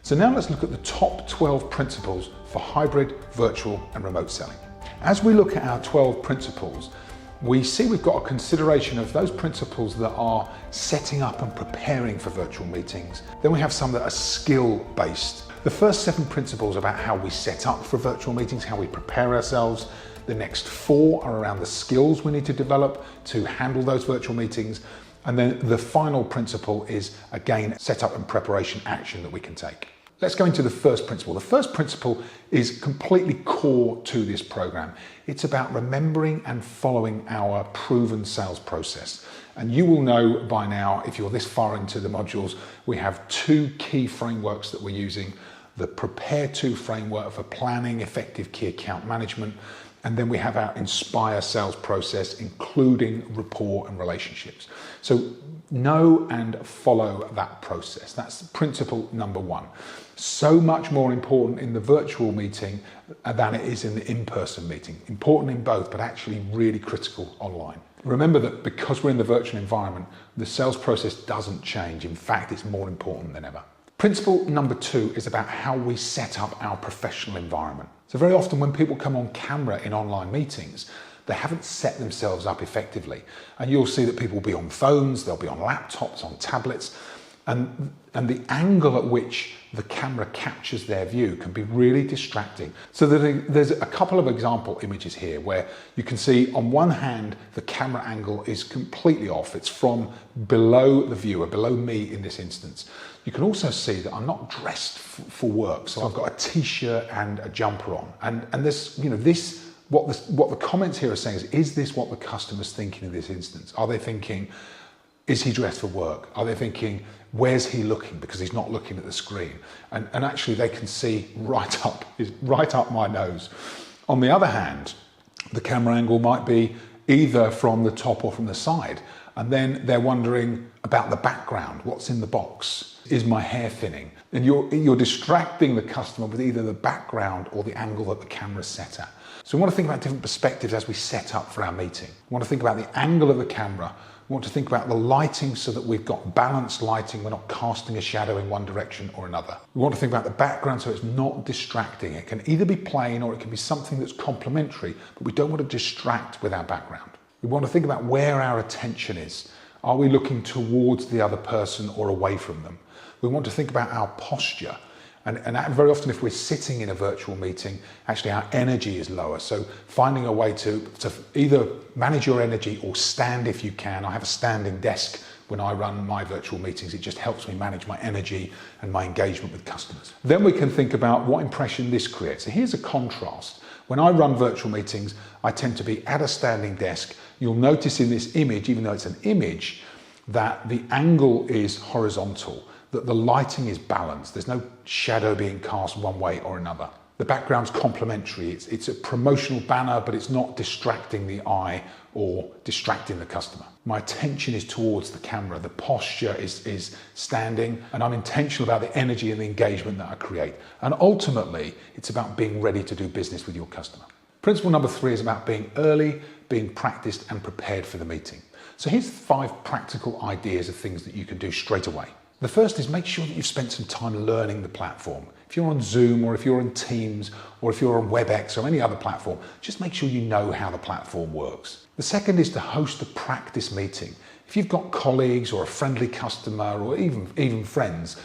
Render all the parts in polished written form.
So now let's look at the top 12 principles for hybrid, virtual, and remote selling. As we look at our 12 principles, we see we've got a consideration of those principles that are setting up and preparing for virtual meetings. Then we have some that are skill-based. The first 7 principles are about how we set up for virtual meetings, how we prepare ourselves. The next 4 are around the skills we need to develop to handle those virtual meetings. And then the final principle is, again, setup and preparation action that we can take. Let's go into the first principle. The first principle is completely core to this program. It's about remembering and following our proven sales process. And you will know by now, if you're this far into the modules, we have 2 key frameworks that we're using. The Prepare To framework for planning effective key account management. And then we have our Inspire sales process, including rapport and relationships. So know and follow that process. That's principle number 1. So much more important in the virtual meeting than it is in the in-person meeting. Important in both, but actually really critical online. Remember that because we're in the virtual environment, the sales process doesn't change. In fact, it's more important than ever. Principle number 2 is about how we set up our professional environment. So very often when people come on camera in online meetings, they haven't set themselves up effectively. And you'll see that people will be on phones, they'll be on laptops, on tablets, and the angle at which the camera captures their view can be really distracting. So there's a couple of example images here where you can see on one hand, the camera angle is completely off. It's from below the viewer, below me in this instance. You can also see that I'm not dressed for work. So I've got a t-shirt and a jumper on. And this, what the comments here are saying is this what the customer's thinking in this instance? Are they thinking, is he dressed for work? Are they thinking, where's he looking? Because he's not looking at the screen. And actually they can see right up my nose. On the other hand, the camera angle might be either from the top or from the side. And then they're wondering about the background. What's in the box? Is my hair thinning? And you're distracting the customer with either the background or the angle that the camera's set at. So we want to think about different perspectives as we set up for our meeting. We want to think about the angle of the camera. We want to think about the lighting so that we've got balanced lighting. We're not casting a shadow in one direction or another. We want to think about the background so it's not distracting. It can either be plain or it can be something that's complementary, but we don't want to distract with our background. We want to think about where our attention is. Are we looking towards the other person or away from them? We want to think about our posture. And very often if we're sitting in a virtual meeting, actually our energy is lower. So finding a way to either manage your energy or stand if you can. I have a standing desk when I run my virtual meetings. It just helps me manage my energy and my engagement with customers. Then we can think about what impression this creates. So here's a contrast. When I run virtual meetings, I tend to be at a standing desk. You'll notice in this image, even though it's an image, that the angle is horizontal, that the lighting is balanced. There's no shadow being cast one way or another. The background's complementary. It's a promotional banner, but it's not distracting the eye or distracting the customer. My attention is towards the camera. The posture is standing, and I'm intentional about the energy and the engagement that I create. And ultimately, it's about being ready to do business with your customer. Principle number 3 is about being early, being practiced and prepared for the meeting. So here's 5 practical ideas of things that you can do straight away. The first is make sure that you've spent some time learning the platform. If you're on Zoom or if you're in Teams or if you're on WebEx or any other platform, just make sure you know how the platform works. The second is to host a practice meeting. If you've got colleagues or a friendly customer or even friends,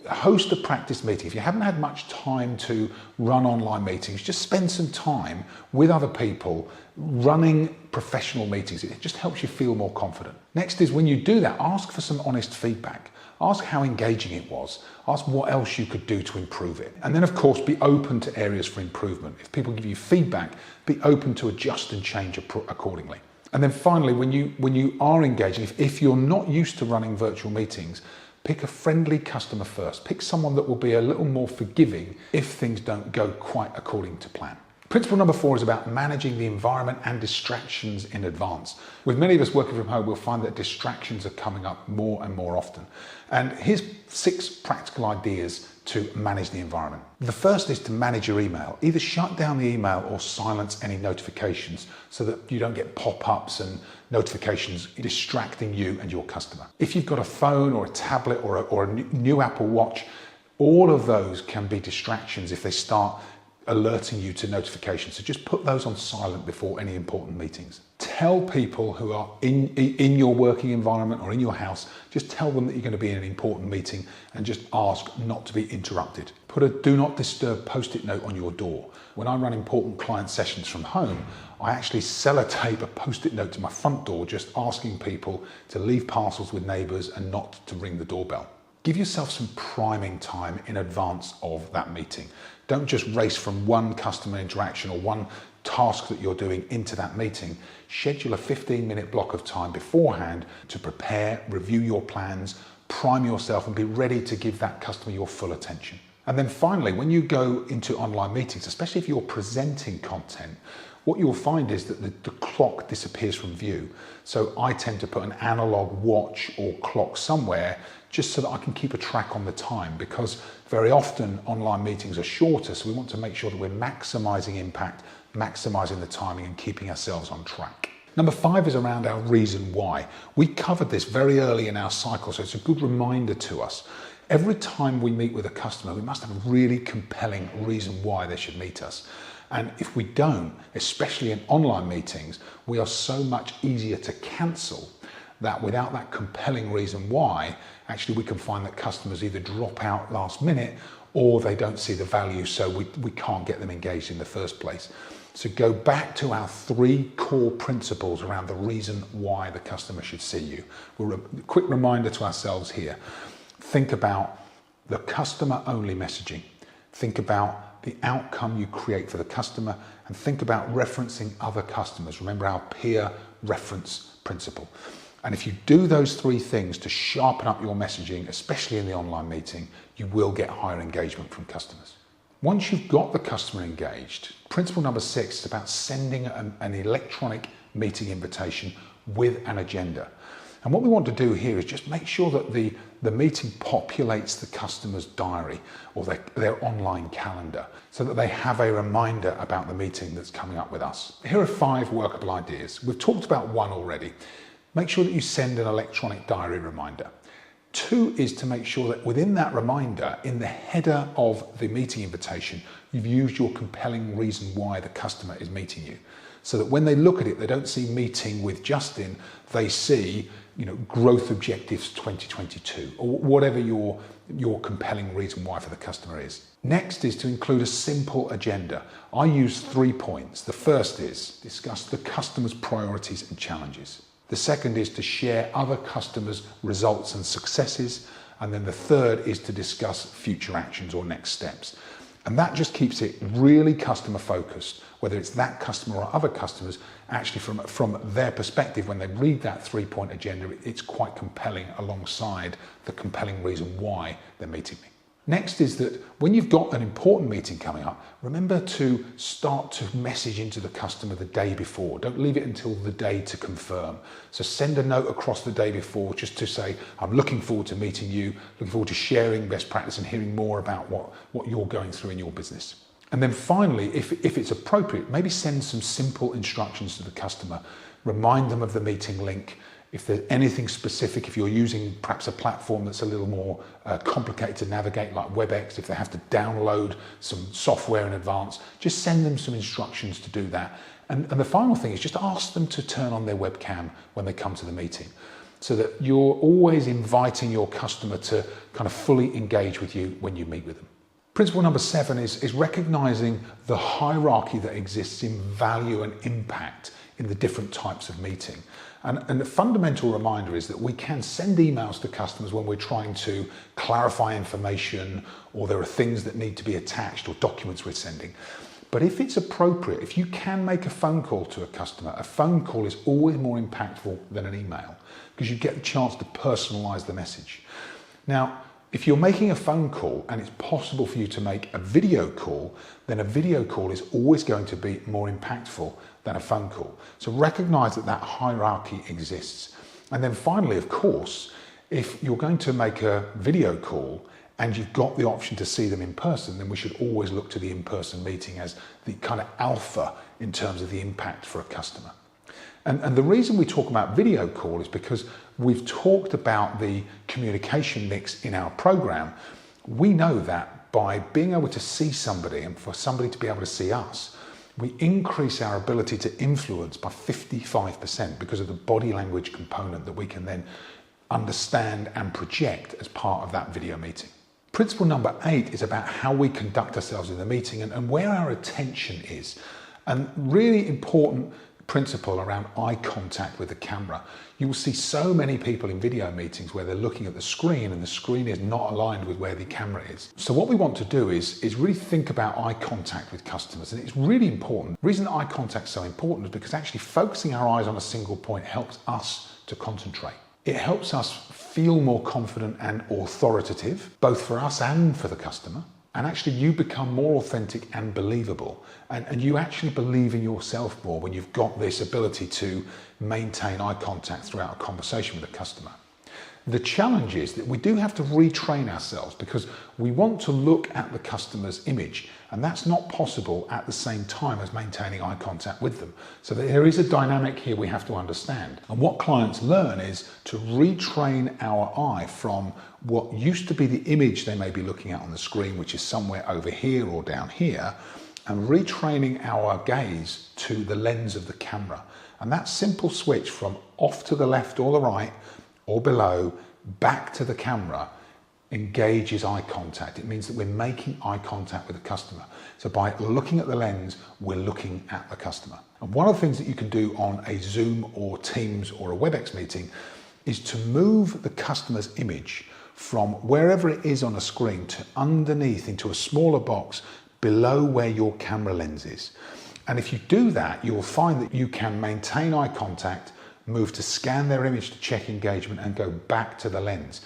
host a practice meeting. If you haven't had much time to run online meetings, just spend some time with other people running professional meetings. It just helps you feel more confident. Next is when you do that, ask for some honest feedback. Ask how engaging it was. Ask what else you could do to improve it. And then of course, be open to areas for improvement. If people give you feedback, be open to adjust and change accordingly. And then finally, when you are engaging, if you're not used to running virtual meetings, pick a friendly customer first. Pick someone that will be a little more forgiving if things don't go quite according to plan. Principle number 4 is about managing the environment and distractions in advance. With many of us working from home, we'll find that distractions are coming up more and more often. And here's 6 practical ideas to manage the environment. The first is to manage your email. Either shut down the email or silence any notifications so that you don't get pop-ups and notifications distracting you and your customer. If you've got a phone or a tablet or a new Apple Watch, All of those can be distractions if they start alerting you to notifications. So just put those on silent before any important meetings. Tell people who are in your working environment or in your house, just tell them that you're going to be in an important meeting and just ask not to be interrupted. Put a do not disturb post-it note on your door. When I run important client sessions from home, I actually sellotape a post-it note to my front door just asking people to leave parcels with neighbours and not to ring the doorbell. Give yourself some priming time in advance of that meeting. Don't just race from one customer interaction or one task that you're doing into that meeting. Schedule a 15-minute block of time beforehand to prepare, review your plans, prime yourself and be ready to give that customer your full attention. And then finally, when you go into online meetings, especially if you're presenting content, what you'll find is that the clock disappears from view. So I tend to put an analog watch or clock somewhere just so that I can keep a track on the time, because very often online meetings are shorter, so we want to make sure that we're maximizing impact, maximizing the timing and keeping ourselves on track. Number 5 is around our reason why. We covered this very early in our cycle, so it's a good reminder to us. Every time we meet with a customer, we must have a really compelling reason why they should meet us. And if we don't, especially in online meetings, we are so much easier to cancel that without that compelling reason why, actually we can find that customers either drop out last minute or they don't see the value, so we can't get them engaged in the first place. So go back to our 3 core principles around the reason why the customer should see you. A quick reminder to ourselves here. Think about the customer-only messaging. Think about the outcome you create for the customer, and think about referencing other customers. Remember our peer reference principle. And if you do those 3 things to sharpen up your messaging, especially in the online meeting, you will get higher engagement from customers. Once you've got the customer engaged, principle number 6 is about sending an electronic meeting invitation with an agenda. And what we want to do here is just make sure that the meeting populates the customer's diary or their online calendar so that they have a reminder about the meeting that's coming up with us. Here are 5 workable ideas. We've talked about 1 already. Make sure that you send an electronic diary reminder. 2 is to make sure that within that reminder, in the header of the meeting invitation, you've used your compelling reason why the customer is meeting you. So that when they look at it, they don't see meeting with Justin, they see, growth objectives 2022 or whatever your compelling reason why for the customer is. Next is to include a simple agenda. I use 3 points. The first is discuss the customer's priorities and challenges. The second is to share other customers' results and successes. And then the third is to discuss future actions or next steps. And that just keeps it really customer focused, whether it's that customer or other customers. Actually, from their perspective, when they read that 3-point agenda, it's quite compelling alongside the compelling reason why they're meeting me. Next is that when you've got an important meeting coming up, remember to start to message into the customer the day before. Don't leave it until the day to confirm. So send a note across the day before just to say, I'm looking forward to meeting you, looking forward to sharing best practice and hearing more about what you're going through in your business. And then finally, if it's appropriate, maybe send some simple instructions to the customer. Remind them of the meeting link. If there's anything specific, if you're using perhaps a platform that's a little more complicated to navigate like WebEx, if they have to download some software in advance, just send them some instructions to do that. And the final thing is just ask them to turn on their webcam when they come to the meeting so that you're always inviting your customer to kind of fully engage with you when you meet with them. Principle number 7 is recognizing the hierarchy that exists in value and impact in the different types of meeting. And the fundamental reminder is that we can send emails to customers when we're trying to clarify information or there are things that need to be attached or documents we're sending. But if it's appropriate, if you can make a phone call to a customer, a phone call is always more impactful than an email because you get the chance to personalize the message. Now, if you're making a phone call and it's possible for you to make a video call, then a video call is always going to be more impactful than a phone call. So recognize that hierarchy exists. And then finally, of course, if you're going to make a video call and you've got the option to see them in person, then we should always look to the in-person meeting as the kind of alpha in terms of the impact for a customer. And the reason we talk about video call is because we've talked about the communication mix in our program, We know that by being able to see somebody and for somebody to be able to see us, we increase our ability to influence by 55% because of the body language component that we can then understand and project as part of that video meeting. Principle number 8 is about how we conduct ourselves in the meeting and where our attention is. And really important principle around eye contact with the camera. You will see so many people in video meetings where they're looking at the screen and the screen is not aligned with where the camera is. So what we want to do is really think about eye contact with customers, and it's really important. The reason eye contact is so important is because actually focusing our eyes on a single point helps us to concentrate. It helps us feel more confident and authoritative, both for us and for the customer. And actually you become more authentic and believable. And you actually believe in yourself more when you've got this ability to maintain eye contact throughout a conversation with a customer. The challenge is that we do have to retrain ourselves because we want to look at the customer's image, and that's not possible at the same time as maintaining eye contact with them. So there is a dynamic here we have to understand. And what clients learn is to retrain our eye from what used to be the image they may be looking at on the screen, which is somewhere over here or down here, and retraining our gaze to the lens of the camera. And that simple switch from off to the left or the right or below, back to the camera, engages eye contact. It means that we're making eye contact with the customer. So by looking at the lens, we're looking at the customer. And one of the things that you can do on a Zoom or Teams or a WebEx meeting is to move the customer's image from wherever it is on a screen to underneath into a smaller box below where your camera lens is. And if you do that, you will find that you can maintain eye contact, move to scan their image to check engagement, and go back to the lens.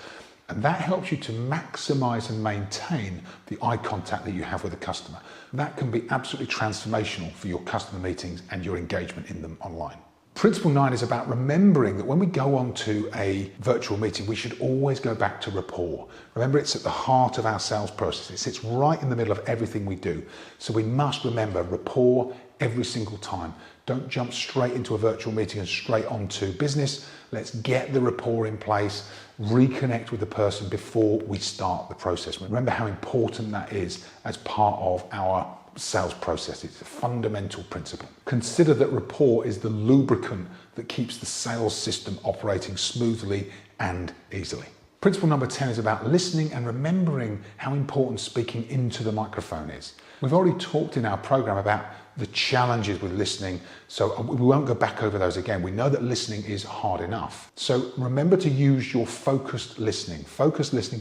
And that helps you to maximize and maintain the eye contact that you have with the customer. That can be absolutely transformational for your customer meetings and your engagement in them online. Principle 9 is about remembering that when we go on to a virtual meeting, we should always go back to rapport. Remember, it's at the heart of our sales process. It sits right in the middle of everything we do. So we must remember rapport every single time. Don't jump straight into a virtual meeting and straight onto business. Let's get the rapport in place, reconnect with the person before we start the process. Remember how important that is as part of our sales process. It's a fundamental principle. Consider that rapport is the lubricant that keeps the sales system operating smoothly and easily. Principle number 10 is about listening and remembering how important speaking into the microphone is. We've already talked in our program about the challenges with listening, so we won't go back over those again. We know that listening is hard enough. So remember to use your focused listening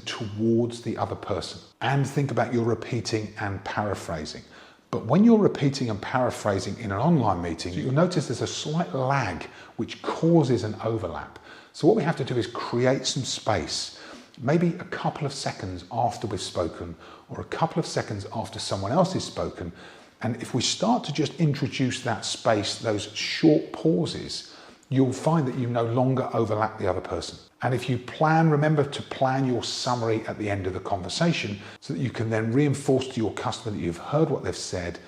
towards the other person, and think about your repeating and paraphrasing. But when you're repeating and paraphrasing in an online meeting, you'll notice there's a slight lag which causes an overlap. So what we have to do is create some space, maybe a couple of seconds after we've spoken, or a couple of seconds after someone else has spoken. And if we start to just introduce that space, those short pauses, you'll find that you no longer overlap the other person. And if you remember to plan your summary at the end of the conversation so that you can then reinforce to your customer that you've heard what they've said,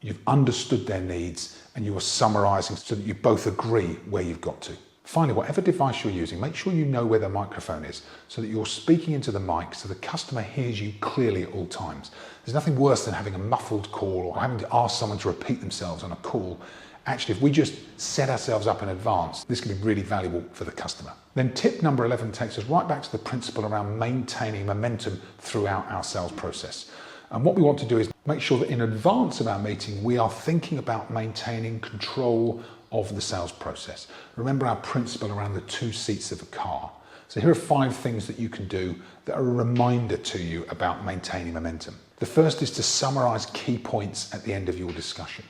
you've understood their needs, and you are summarizing so that you both agree where you've got to. Finally, whatever device you're using, make sure you know where the microphone is so that you're speaking into the mic so the customer hears you clearly at all times. There's nothing worse than having a muffled call or having to ask someone to repeat themselves on a call. Actually, if we just set ourselves up in advance, this can be really valuable for the customer. Then tip number 11 takes us right back to the principle around maintaining momentum throughout our sales process. And what we want to do is make sure that in advance of our meeting, we are thinking about maintaining control of the sales process. Remember our principle around the 2 seats of a car. So here are 5 things that you can do that are a reminder to you about maintaining momentum. The first is to summarize key points at the end of your discussion.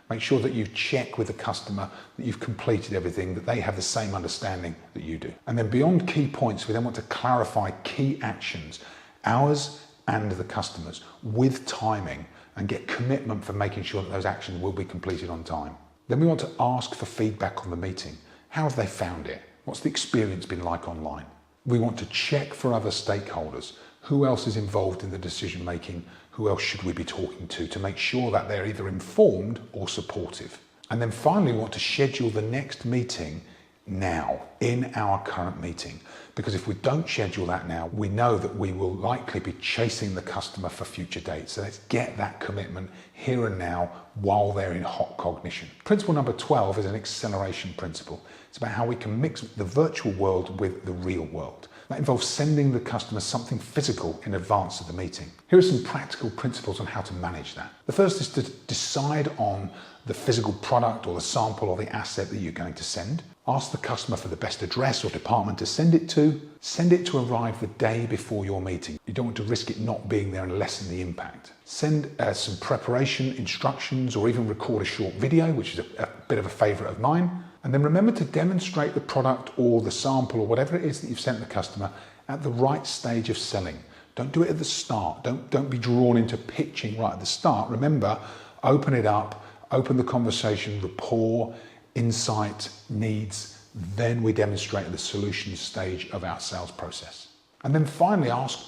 Make sure that you check with the customer that you've completed everything, that they have the same understanding that you do. And then beyond key points, we then want to clarify key actions, ours and the customers, with timing, and get commitment for making sure that those actions will be completed on time. Then we want to ask for feedback on the meeting. How have they found it? What's the experience been like online? We want to check for other stakeholders. Who else is involved in the decision making? Who else should we be talking to make sure that they're either informed or supportive? And then finally, we want to schedule the next meeting now. in our current meeting. Because if we don't schedule that now, we know that we will likely be chasing the customer for future dates. So let's get that commitment here and now while they're in hot cognition. Principle number 12 is an acceleration principle. It's about how we can mix the virtual world with the real world. That involves sending the customer something physical in advance of the meeting. Here are some practical principles on how to manage that. The first is to decide on the physical product or the sample or the asset that you're going to send. Ask the customer for the best address or department to send it to. Send it to arrive the day before your meeting. You don't want to risk it not being there and lessen the impact. Send some preparation instructions or even record a short video, which is a bit of a favorite of mine. And then remember to demonstrate the product or the sample or whatever it is that you've sent the customer at the right stage of selling. Don't do it at the start. Don't be drawn into pitching right at the start. Remember, open it up, open the conversation, rapport, insight, needs, then we demonstrate the solution stage of our sales process. And then finally, ask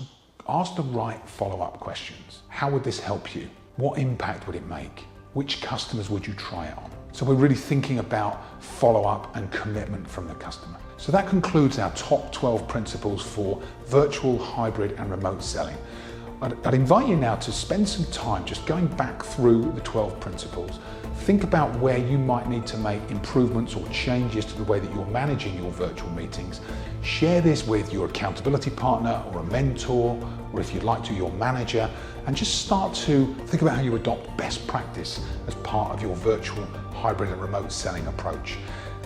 the right follow-up questions. How would this help you? What impact would it make? Which customers would you try it on? So we're really thinking about follow-up and commitment from the customer. So that concludes our top 12 principles for virtual, hybrid, and remote selling. I'd invite you now to spend some time just going back through the 12 principles. Think about where you might need to make improvements or changes to the way that you're managing your virtual meetings. Share this with your accountability partner or a mentor, or if you'd like to, your manager, and just start to think about how you adopt best practice as part of your virtual, hybrid, and remote selling approach.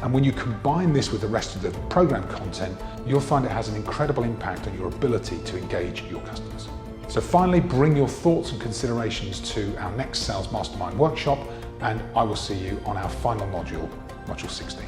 And when you combine this with the rest of the program content, you'll find it has an incredible impact on your ability to engage your customers. So finally, bring your thoughts and considerations to our next Sales Mastermind workshop, and I will see you on our final module, Module 16.